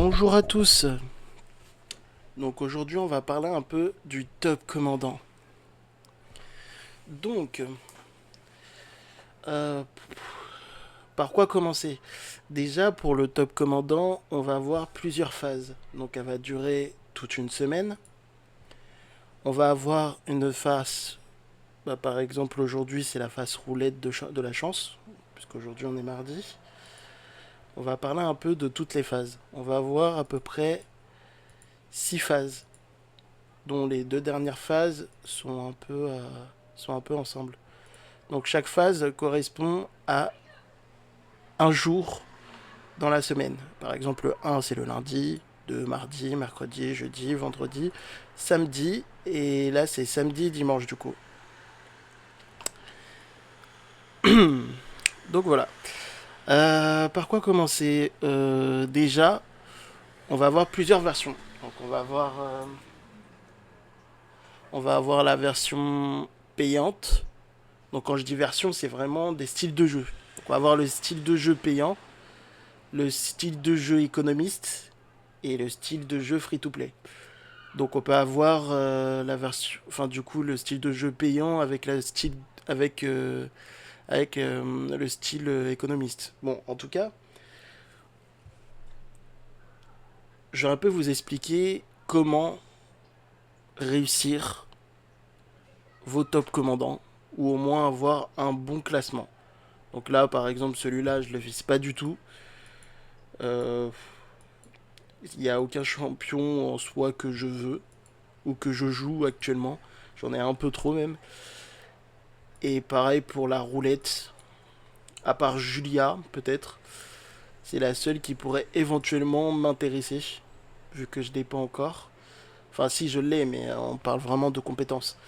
Bonjour à tous. Donc aujourd'hui on va parler un peu du top commandant. Donc, euh, par quoi commencer? Déjà pour le top commandant, on va avoir plusieurs phases. Donc elle va durer toute une semaine. On va avoir une phase, par exemple aujourd'hui c'est la phase roulette de la chance, puisqu'aujourd'hui on est mardi. On va parler un peu de toutes les phases. On va avoir à peu près 6 phases, dont les deux dernières phases sont un peu ensemble. Donc chaque phase correspond à un jour dans la semaine. Par exemple, le 1 c'est le lundi, 2 mardi, mercredi, jeudi, vendredi, samedi, et là c'est samedi, dimanche du coup. Donc voilà. Par quoi commencer? Déjà, on va avoir plusieurs versions. Donc on va avoir la version payante. Donc quand je dis version, c'est vraiment des styles de jeu. Donc on va avoir le style de jeu payant, le style de jeu économiste et le style de jeu free-to-play. Donc on peut avoir la version, enfin du coup le style de jeu payant avec avec le style économiste. Bon, en tout cas, je vais un peu vous expliquer comment réussir vos top commandants ou au moins avoir un bon classement. Donc là, par exemple, celui-là, je le vise pas du tout. Euh, Il n'y a aucun champion en soi que je veux ou que je joue actuellement. J'en ai un peu trop même. Et pareil pour la roulette. À part Julia, peut-être. C'est la seule qui pourrait éventuellement m'intéresser. Vu que je l'ai pas encore. Enfin, si je l'ai, mais on parle vraiment de compétences.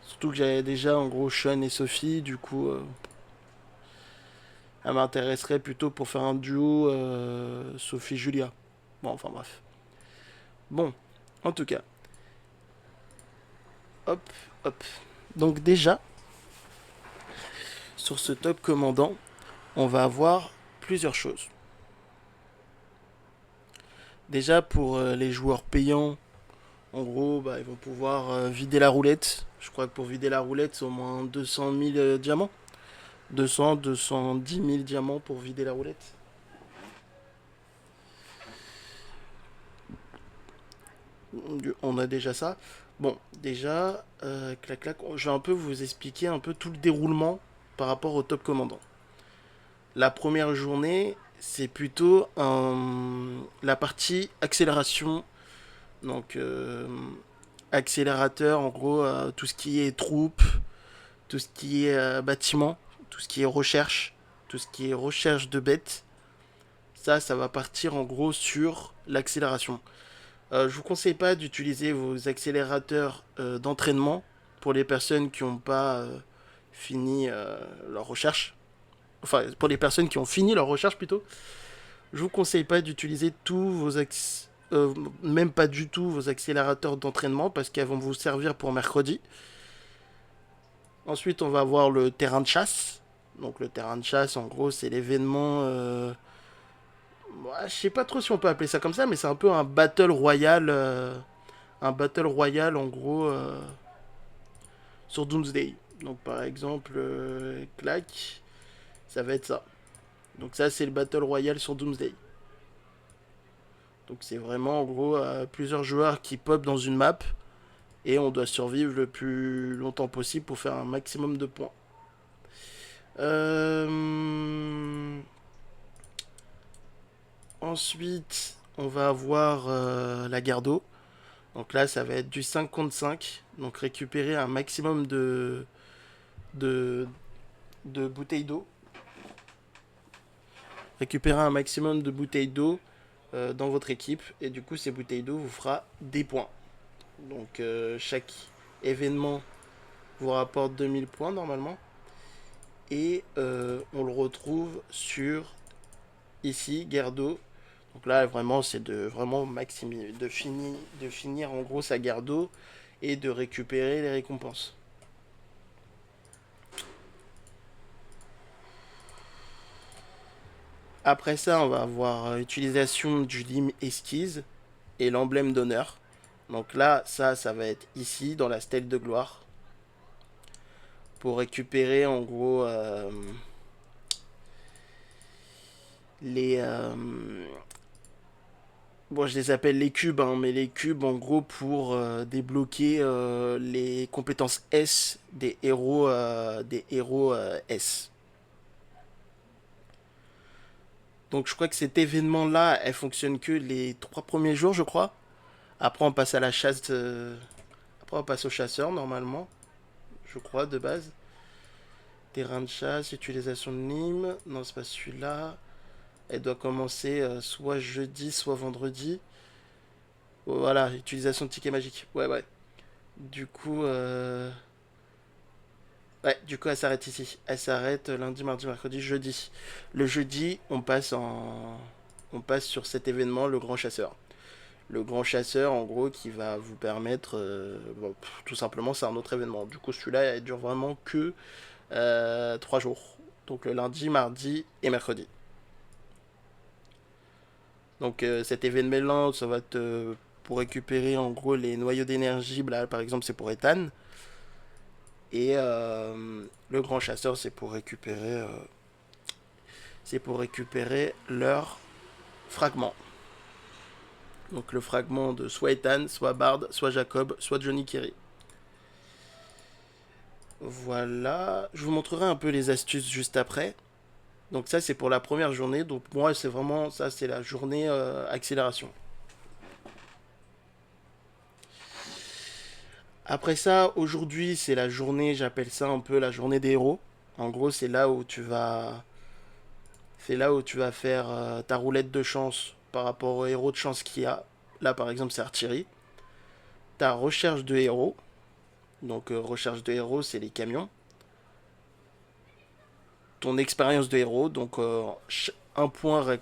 Surtout que j'avais déjà en gros Sean et Sophie. Du coup, elle m'intéresserait plutôt pour faire un duo Sophie-Julia. Bon, enfin bref. Bon, en tout cas. Hop, hop. Donc déjà, sur ce top commandant, on va avoir plusieurs choses. Déjà pour les joueurs payants, en gros, ils vont pouvoir vider la roulette. Je crois que pour vider la roulette, c'est au moins 200 000 diamants. 200, 210 000 diamants pour vider la roulette. On a déjà ça. Bon, déjà, clac clac, je vais un peu vous expliquer un peu tout le déroulement par rapport au top commandant. La première journée, c'est plutôt la partie accélération. Donc, accélérateur, en gros, tout ce qui est troupes, tout ce qui est bâtiment, tout ce qui est recherche, tout ce qui est recherche de bêtes. Ça va partir en gros sur l'accélération. Je vous conseille pas d'utiliser vos accélérateurs d'entraînement pour les personnes qui n'ont pas fini leur recherche. Enfin, pour les personnes qui ont fini leur recherche plutôt. Je vous conseille pas d'utiliser même pas du tout vos accélérateurs d'entraînement parce qu'elles vont vous servir pour mercredi. Ensuite, on va avoir le terrain de chasse. Donc le terrain de chasse, en gros, c'est l'événement. Je sais pas trop si on peut appeler ça comme ça, mais c'est un peu un battle royal. Un battle royal, en gros, sur Doomsday. Donc par exemple, clac, ça va être ça. Donc ça, c'est le battle royal sur Doomsday. Donc c'est vraiment, en gros, plusieurs joueurs qui pop dans une map. Et on doit survivre le plus longtemps possible pour faire un maximum de points. Euh... Ensuite, on va avoir la guerre d'eau. Donc là, ça va être du 5 contre 5. Donc récupérer un maximum de, de bouteilles d'eau. Récupérer un maximum de bouteilles d'eau dans votre équipe. Et du coup, ces bouteilles d'eau vous fera des points. Donc chaque événement vous rapporte 2000 points normalement. Et on le retrouve sur ici, guerre d'eau. Donc là, vraiment, c'est de vraiment maximiser, de finir en gros sa guerre d'eau et de récupérer les récompenses. Après ça, on va avoir utilisation du lim esquisse et l'emblème d'honneur. Donc là, ça va être ici, dans la stèle de gloire. Pour récupérer en gros les... bon, je les appelle les cubes, hein, mais les cubes en gros pour débloquer les compétences S des héros S. Donc je crois que cet événement-là, elle fonctionne que les 3 premiers jours, je crois. Après, on passe à la chasse. Après, on passe au chasseur normalement, je crois de base. Terrain de chasse, utilisation de Nîmes. Non, c'est pas celui-là. Elle doit commencer soit jeudi, soit vendredi. Oh, voilà, utilisation de ticket magique. Ouais, ouais. Du coup, ouais, du coup, elle s'arrête ici. Elle s'arrête lundi, mardi, mercredi, jeudi. Le jeudi, on passe sur cet événement, le grand chasseur. Le grand chasseur, en gros, qui va vous permettre, bon, tout simplement, c'est un autre événement. Du coup, celui-là, il dure vraiment que 3 jours. Donc le lundi, mardi et mercredi. Donc cet événement-là, ça va être pour récupérer en gros les noyaux d'énergie. Là, par exemple, c'est pour Ethan. Et le grand chasseur, c'est pour récupérer leurs fragments. Donc le fragment de soit Ethan, soit Bard, soit Jacob, soit Johnny Kerry. Voilà, je vous montrerai un peu les astuces juste après. Donc ça c'est pour la première journée. Donc moi c'est vraiment ça, c'est la journée accélération. Après ça, aujourd'hui c'est la journée, j'appelle ça un peu la journée des héros. En gros c'est là où tu vas faire ta roulette de chance par rapport aux héros de chance qu'il y a. Là par exemple c'est Artillerie. Ta recherche de héros. Donc recherche de héros c'est les camions. Ton expérience de héros, donc un point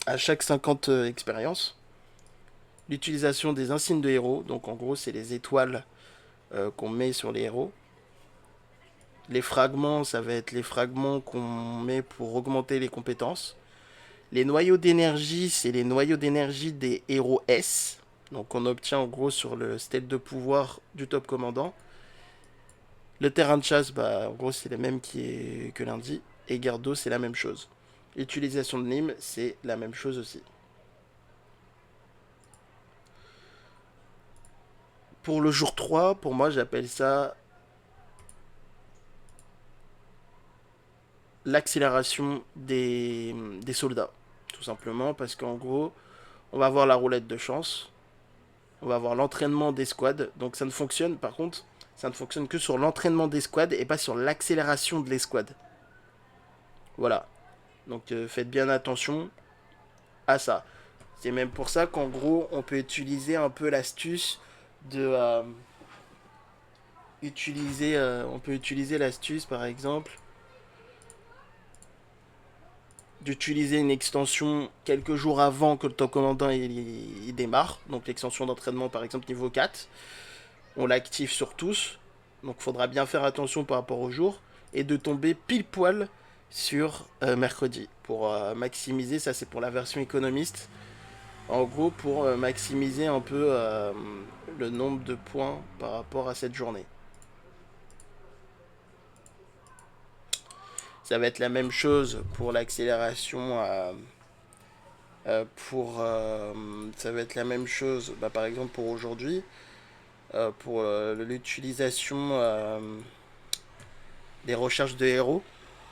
à chaque 50 expériences. L'utilisation des insignes de héros, donc en gros c'est les étoiles qu'on met sur les héros. Les fragments, ça va être les fragments qu'on met pour augmenter les compétences. Les noyaux d'énergie, c'est les noyaux d'énergie des héros S. Donc on obtient en gros sur le stèle de pouvoir du top commandant. Le terrain de chasse, bah, en gros c'est le même que lundi. Et Gardo, c'est la même chose. L'utilisation de Nîmes, c'est la même chose aussi. Pour le jour 3, pour moi j'appelle ça l'accélération des soldats. Tout simplement parce qu'en gros, on va avoir la roulette de chance, on va avoir l'entraînement des squads. Donc ça ne fonctionne, par contre, ça ne fonctionne que sur l'entraînement des squads et pas sur l'accélération de l'escouade. Voilà. Donc faites bien attention à ça. C'est même pour ça qu'en gros, on peut utiliser un peu l'astuce de on peut utiliser l'astuce par exemple d'utiliser une extension quelques jours avant que le top commandant il démarre. Donc l'extension d'entraînement par exemple niveau 4. On l'active sur tous. Donc il faudra bien faire attention par rapport au jour. Et de tomber pile poil sur mercredi. Pour maximiser, ça c'est pour la version économiste. En gros pour maximiser un peu le nombre de points par rapport à cette journée. Ça va être la même chose pour l'accélération ça va être la même chose bah, par exemple pour aujourd'hui pour l'utilisation des recherches de héros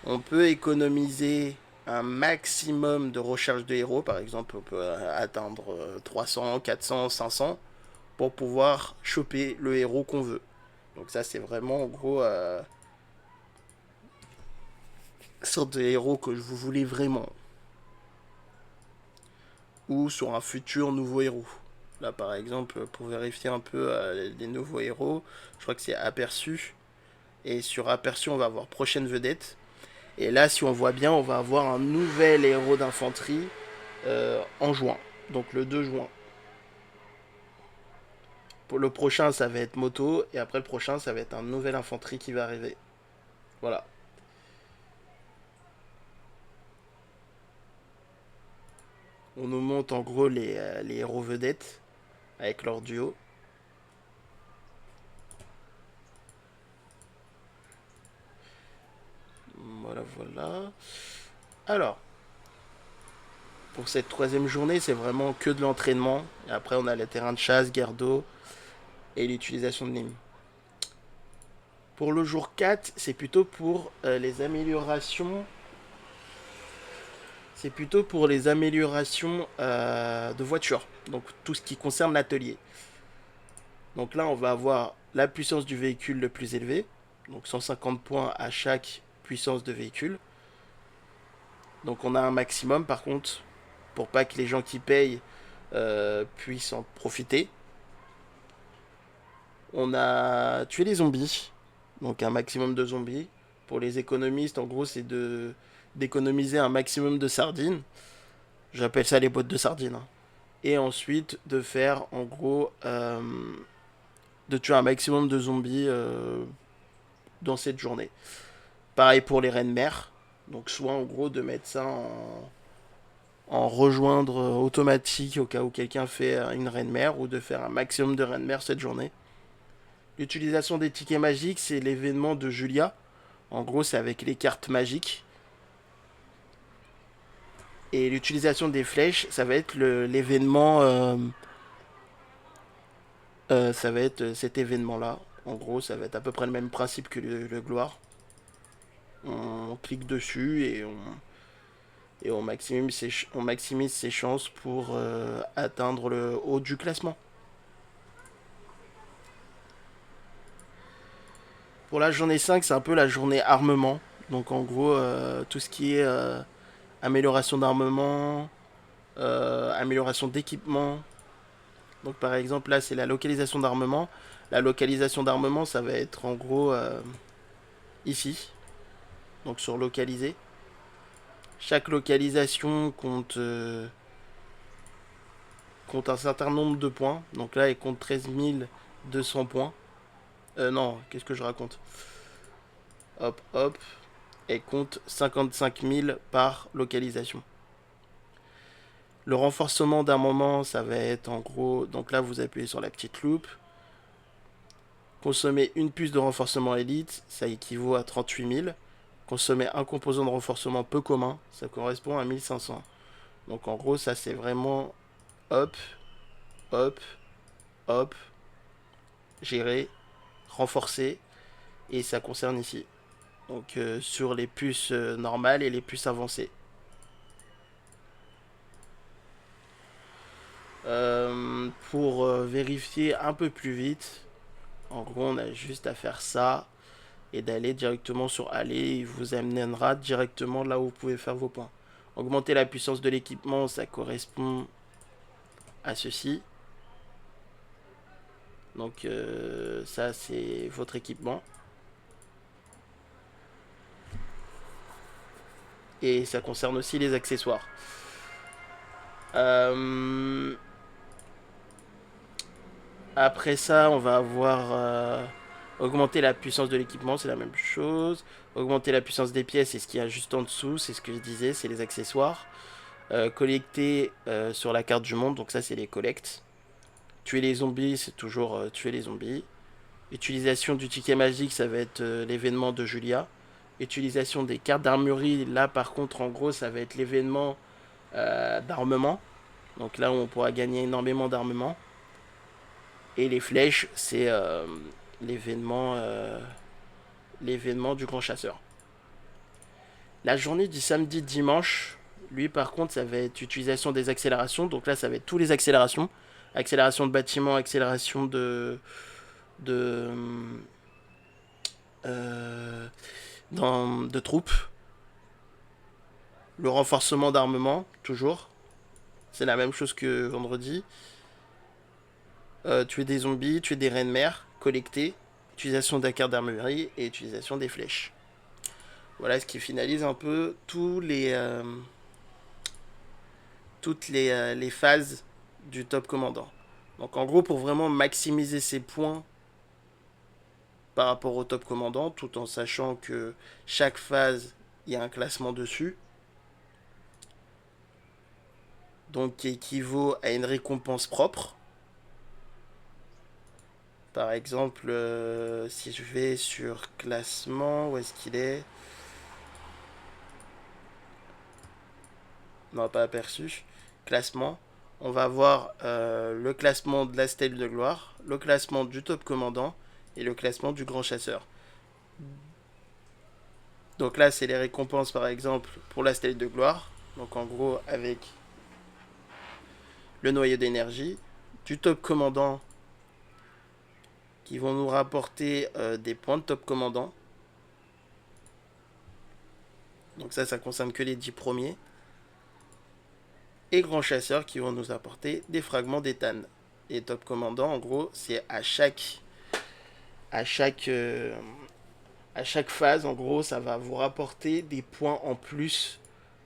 on peut économiser un maximum de recherches de héros par exemple on peut atteindre 300, 400, 500 pour pouvoir choper le héros qu'on veut donc ça c'est vraiment en gros sorte de héros que vous voulez vraiment ou sur un futur nouveau héros. Là, par exemple, pour vérifier un peu les nouveaux héros, je crois que c'est aperçu. Et sur aperçu, on va avoir prochaine vedette. Et là, si on voit bien, on va avoir un nouvel héros d'infanterie en juin. Donc le 2 juin. Pour le prochain, ça va être moto. Et après le prochain, ça va être un nouvel infanterie qui va arriver. Voilà. On nous montre en gros les héros vedettes avec leur duo. Voilà, voilà. Alors, pour cette troisième journée, c'est vraiment que de l'entraînement. Et après, on a les terrains de chasse, guerre d'eau et l'utilisation de Nîmes. Pour le jour 4, c'est plutôt pour les améliorations. C'est plutôt pour les améliorations de voitures. Donc tout ce qui concerne l'atelier. Donc là, on va avoir la puissance du véhicule le plus élevé. Donc 150 points à chaque puissance de véhicule. Donc on a un maximum par contre, pour pas que les gens qui payent puissent en profiter. On a tué les zombies. Donc un maximum de zombies. Pour les économistes, en gros, c'est d'économiser un maximum de sardines. J'appelle ça les boîtes de sardines, hein. Et ensuite de faire en gros de tuer un maximum de zombies dans cette journée. Pareil pour les reines mères. Donc soit en gros de mettre ça en rejoindre automatique au cas où quelqu'un fait une reine mère ou de faire un maximum de reines mères cette journée. L'utilisation des tickets magiques, c'est l'événement de Julia. En gros, c'est avec les cartes magiques. Et l'utilisation des flèches, ça va être l'événement. Ça va être cet événement-là. En gros, ça va être à peu près le même principe que le gloire. On clique dessus et on maximise ses chances pour atteindre le haut du classement. Pour la journée 5, c'est un peu la journée armement. Donc en gros, tout ce qui est amélioration d'armement, amélioration d'équipement. Donc par exemple, là, c'est la localisation d'armement. La localisation d'armement, ça va être en gros ici. Donc sur localiser. Chaque localisation compte un certain nombre de points. Donc là, elle compte 13 200 points. Non, qu'est-ce que je raconte? Hop, hop. Elle compte 55 000 par localisation. Le renforcement d'un moment, ça va être en gros. Donc là, vous appuyez sur la petite loupe. Consommer une puce de renforcement élite, ça équivaut à 38 000. Consommer un composant de renforcement peu commun, ça correspond à 1500. Donc en gros, ça c'est vraiment hop, hop, hop, gérer, renforcer, et ça concerne ici. Donc sur les puces normales et les puces avancées. Pour vérifier un peu plus vite, en gros, on a juste à faire ça et d'aller directement sur aller. Il vous amènera directement là où vous pouvez faire vos points. Augmenter la puissance de l'équipement, ça correspond à ceci. Donc ça, c'est votre équipement. Et ça concerne aussi les accessoires. Après ça, on va avoir augmenter la puissance de l'équipement, c'est la même chose. Augmenter la puissance des pièces, c'est ce qu'il y a juste en dessous, c'est ce que je disais, c'est les accessoires. Collecter sur la carte du monde, donc ça c'est les collectes. Tuer les zombies, c'est toujours tuer les zombies. Utilisation du ticket magique, ça va être l'événement de Julia. Utilisation des cartes d'armurerie, là par contre en gros ça va être l'événement d'armement. Donc là on pourra gagner énormément d'armement. Et les flèches, c'est l'événement l'événement du grand chasseur. La journée du samedi dimanche, lui par contre ça va être utilisation des accélérations. Donc là ça va être tous les accélérations. Accélération de bâtiments, accélération de, euh, de troupes. Le renforcement d'armement, toujours. C'est la même chose que vendredi. Tuer des zombies, tuer des reines mères, collecter. Utilisation de la carte d'armurerie et utilisation des flèches. Voilà ce qui finalise un peu toutes les phases du top commandant. Donc en gros, pour vraiment maximiser ses points par rapport au top commandant, tout en sachant que chaque phase, il y a un classement dessus. donc qui équivaut à une récompense propre. Par exemple, si je vais sur classement, où est-ce qu'il est? Non, pas aperçu. Classement. On va voir le classement de la stèle de gloire, le classement du top commandant et le classement du grand chasseur. Donc là, c'est les récompenses, par exemple, pour la stèle de gloire. Donc en gros, avec le noyau d'énergie, du top commandant qui vont nous rapporter des points de top commandant. Donc ça concerne que les 10 premiers. Et grand chasseur qui vont nous apporter des fragments d'éthane. Et top commandant, en gros, c'est à chaque, à chaque phase, en gros, ça va vous rapporter des points en plus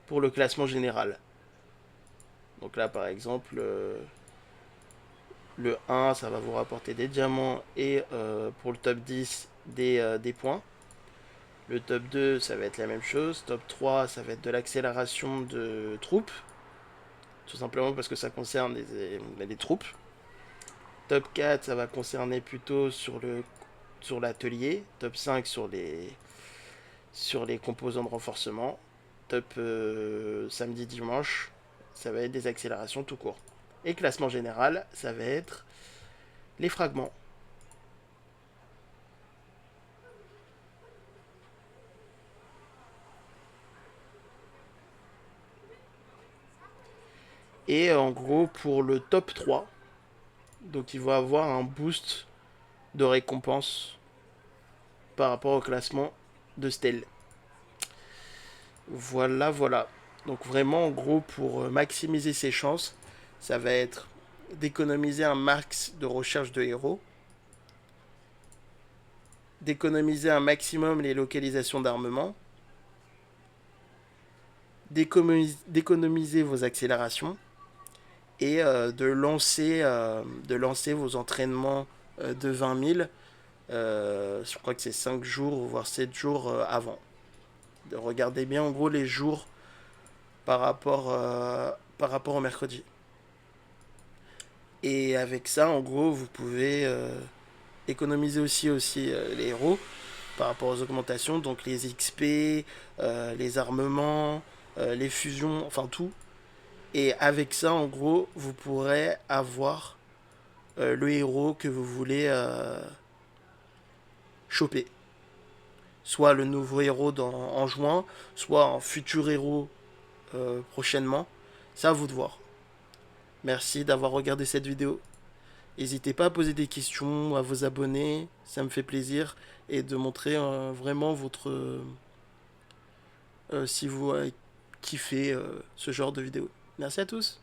pour le classement général. Donc là, par exemple, le 1, ça va vous rapporter des diamants et pour le top 10, des points. Le top 2, ça va être la même chose. Top 3, ça va être de l'accélération de troupes. Tout simplement parce que ça concerne les troupes. Top 4, ça va concerner plutôt sur l'atelier. Top 5 sur les composants de renforcement. Top samedi dimanche, ça va être des accélérations tout court. Et classement général, ça va être les fragments. Et en gros, pour le top 3, donc il va avoir un boost de récompense par rapport au classement de Stell. Voilà, voilà. Donc vraiment, en gros, pour maximiser ses chances, ça va être d'économiser un max de recherche de héros, d'économiser un maximum les localisations d'armement, d'économiser vos accélérations et de lancer vos entraînements de 20 000, je crois que c'est 5 jours, voire 7 jours avant. Regardez bien en gros les jours par rapport au mercredi. Et avec ça, en gros, vous pouvez économiser aussi les héros par rapport aux augmentations, donc les XP, les armements, les fusions, enfin tout. Et avec ça, en gros, vous pourrez avoir le héros que vous voulez choper. Soit le nouveau héros en juin, soit un futur héros prochainement. C'est à vous de voir. Merci d'avoir regardé cette vidéo. N'hésitez pas à poser des questions, à vous abonner, ça me fait plaisir. Et de montrer vraiment si vous kiffez ce genre de vidéo. Merci à tous.